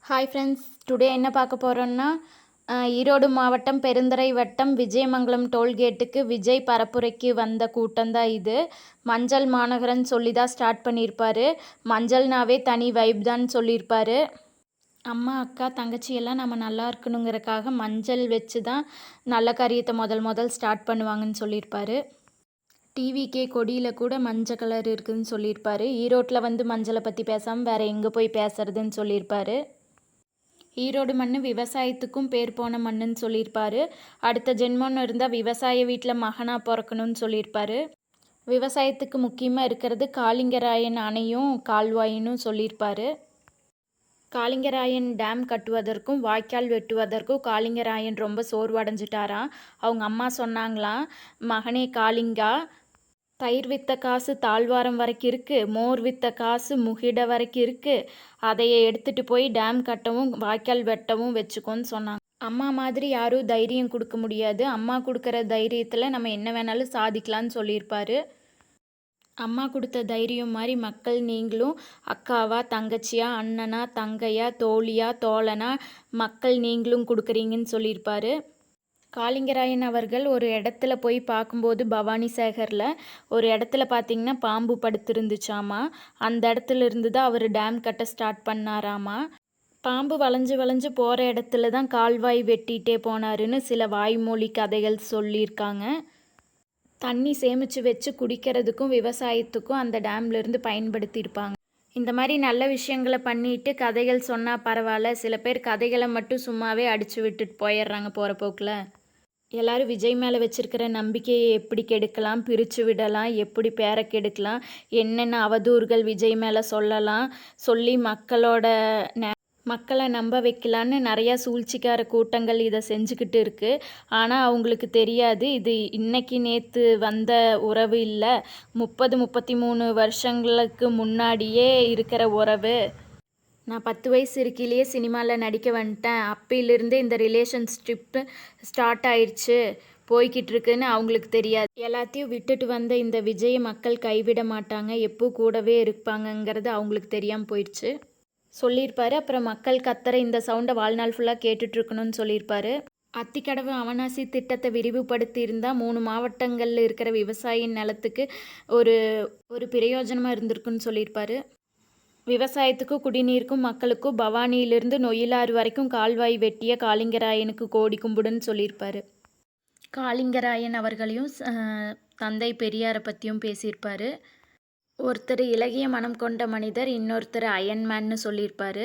Hi friends, today என்ன பார்க்க போகிறோன்னா ஈரோடு மாவட்டம் பெருந்துறை வட்டம் விஜயமங்கலம் டோல்கேட்டுக்கு விஜய் பரப்புரைக்கு வந்த கூட்டம் தான் இது. மஞ்சள் மாநகரன்னு சொல்லி தான் ஸ்டார்ட் பண்ணியிருப்பார். மஞ்சள்னாவே தனி வைப் தான் சொல்லியிருப்பார். அம்மா அக்கா தங்கச்சி எல்லாம் நம்ம நல்லா இருக்கணுங்கிறக்காக மஞ்சள் வச்சு தான் நல்ல காரியத்தை முதல் ஸ்டார்ட் பண்ணுவாங்கன்னு சொல்லியிருப்பார். டிவிக்கே கொடியில் கூட மஞ்சள் கலர் இருக்குதுன்னு சொல்லியிருப்பார். ஈரோட்டில் வந்து மஞ்சளை பற்றி பேசாமல் வேறு எங்கே போய் பேசுறதுன்னு சொல்லியிருப்பார். ஈரோடு மண் விவசாயத்துக்கும் பேர் போன மண்ணுன்னு சொல்லியிருப்பார். அடுத்த ஜென்மம்னு இருந்தால் விவசாய வீட்டில் மகனாக பிறக்கணும்னு சொல்லியிருப்பார். விவசாயத்துக்கு முக்கியமாக இருக்கிறது காளிங்கராயன் அணையும் கால்வாயின்னு சொல்லியிருப்பார். காளிங்கராயன் டேம் கட்டுவதற்கும் வாய்க்கால் வெட்டுவதற்கும் காளிங்கராயன் ரொம்ப சோர்வடைஞ்சிட்டாராம். அவங்க அம்மா சொன்னாங்களாம், மகனே காளிங்கா, தயிர் விற்ற காசு தாழ்வாரம் வரைக்கும் இருக்குது, மோர் விற்ற காசு முகிட வரைக்கும் இருக்குது, அதையே எடுத்துகிட்டு போய் டேம் கட்டவும் வாய்க்கால் வெட்டவும் வச்சுக்கோன்னு சொன்னாங்க. அம்மா மாதிரி யாரும் தைரியம் கொடுக்க முடியாது. அம்மா கொடுக்குற தைரியத்தில் நம்ம என்ன வேணாலும் சாதிக்கலான்னு சொல்லியிருப்பார். அம்மா கொடுத்த தைரியம் மாதிரி மக்கள் நீங்களும் அக்காவா, தங்கச்சியா, அண்ணனா, தங்கையா, தோழியா, தோழனா மக்கள் நீங்களும் கொடுக்குறீங்கன்னு சொல்லியிருப்பார். காளிங்கராயன் அவர்கள் ஒரு இடத்துல போய் பார்க்கும்போது பவானி சேகரில் ஒரு இடத்துல பார்த்திங்கன்னா பாம்பு படுத்திருந்துச்சாமா. அந்த இடத்துல இருந்து தான் அவர் டேம் கட்ட ஸ்டார்ட் பண்ணாராமா. பாம்பு வளைஞ்சு போகிற இடத்துல தான் கால்வாய் வெட்டிகிட்டே போனாருன்னு சில வாய்மொழி கதைகள் சொல்லியிருக்காங்க. தண்ணி சேமித்து வச்சு குடிக்கிறதுக்கும் விவசாயத்துக்கும் அந்த டேம்லேருந்து பயன்படுத்தியிருப்பாங்க. இந்த மாதிரி நல்ல விஷயங்களை பண்ணிட்டு கதைகள் சொன்னால் பரவாயில்ல, சில பேர் கதைகளை மட்டும் சும்மாவே அடித்து விட்டுட்டு போயிடுறாங்க போகிற போக்கில். எல்லோரும் விஜய் மேலே வச்சுருக்கிற நம்பிக்கையை எப்படி கெடுக்கலாம், பிரித்து விடலாம், எப்படி பேரை கெடுக்கலாம், என்னென்ன அவதூறுகள் விஜய் மேலே சொல்லி மக்களை நம்ப வைக்கலான்னு நிறையா சூழ்ச்சிக்கார கூட்டங்கள் இதை செஞ்சுக்கிட்டு இருக்குது. ஆனால் அவங்களுக்கு தெரியாது, இது இன்னைக்கு நேற்று வந்த உறவு இல்லை, 33 வருஷங்களுக்கு முன்னாடியே இருக்கிற உறவு. நான் 10 வயசு இருக்கையிலேயே சினிமாவில் நடிக்க வந்துட்டேன், அப்பையிலிருந்தே இந்த ரிலேஷன்ஷிப்பு ஸ்டார்ட் ஆயிடுச்சு, போய்கிட்டு இருக்குன்னு அவங்களுக்கு தெரியாது. எல்லாத்தையும் விட்டுட்டு வந்த இந்த விஜயை மக்கள் கைவிட மாட்டாங்க, எப்போ கூடவே இருப்பாங்கங்கிறது அவங்களுக்கு தெரியாமல் போயிடுச்சு சொல்லியிருப்பார். அப்புறம் மக்கள் கத்துற இந்த சவுண்டை வாழ்நாள் ஃபுல்லாக கேட்டுட்ருக்கணும்னு சொல்லியிருப்பார். அத்திக்கடவு அவனாசி திட்டத்தை விரிவுபடுத்தி இருந்தால் 3 மாவட்டங்களில் இருக்கிற விவசாயியின் நிலத்துக்கு ஒரு பிரயோஜனமாக இருந்திருக்குன்னு சொல்லியிருப்பார். விவசாயத்துக்கும் குடிநீருக்கும் மக்களுக்கும் பவானியிலிருந்து நொயிலாறு வரைக்கும் கால்வாய் வெட்டிய காளிங்கராயனுக்கு கோடி கும்பிடுன்னு சொல்லியிருப்பார். காளிங்கராயன் அவர்களையும் தந்தை பெரியாரை பற்றியும் பேசியிருப்பார். ஒருத்தர் இலகிய மனம் கொண்ட மனிதர், இன்னொருத்தர் அயன்மேன்னு சொல்லியிருப்பார்.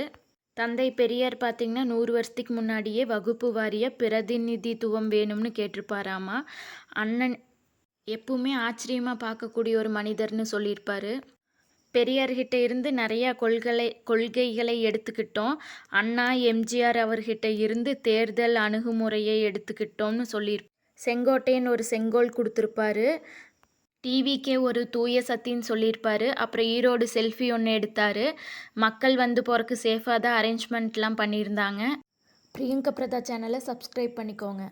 தந்தை பெரியார் பார்த்திங்கன்னா 100 வருஷத்துக்கு முன்னாடியே வகுப்பு வாரிய பிரதிநிதித்துவம் வேணும்னு கேட்டிருப்பாராமா. அண்ணன் எப்பவுமே ஆச்சரியமாக பார்க்கக்கூடிய ஒரு மனிதர்னு சொல்லியிருப்பார். பெரியார்கிட்ட இருந்து நிறையா கொள்கைகளை எடுத்துக்கிட்டோம். அண்ணா எம்ஜிஆர் அவர்கிட்ட இருந்து தேர்தல் அணுகுமுறையை எடுத்துக்கிட்டோம்னு செங்கோட்டையன் ஒரு செங்கோல் கொடுத்துருப்பாரு. டிவிக்கே ஒரு தூய சக்தின்னு சொல்லியிருப்பார். அப்புறம் ஈரோடு செல்ஃபி ஒன்று எடுத்தார். மக்கள் வந்து போகிறக்கு சேஃபாக தான் அரேஞ்ச்மெண்ட்லாம் பண்ணியிருந்தாங்க. பிரியங்கா பிரதா சேனலை சப்ஸ்கிரைப் பண்ணிக்கோங்க.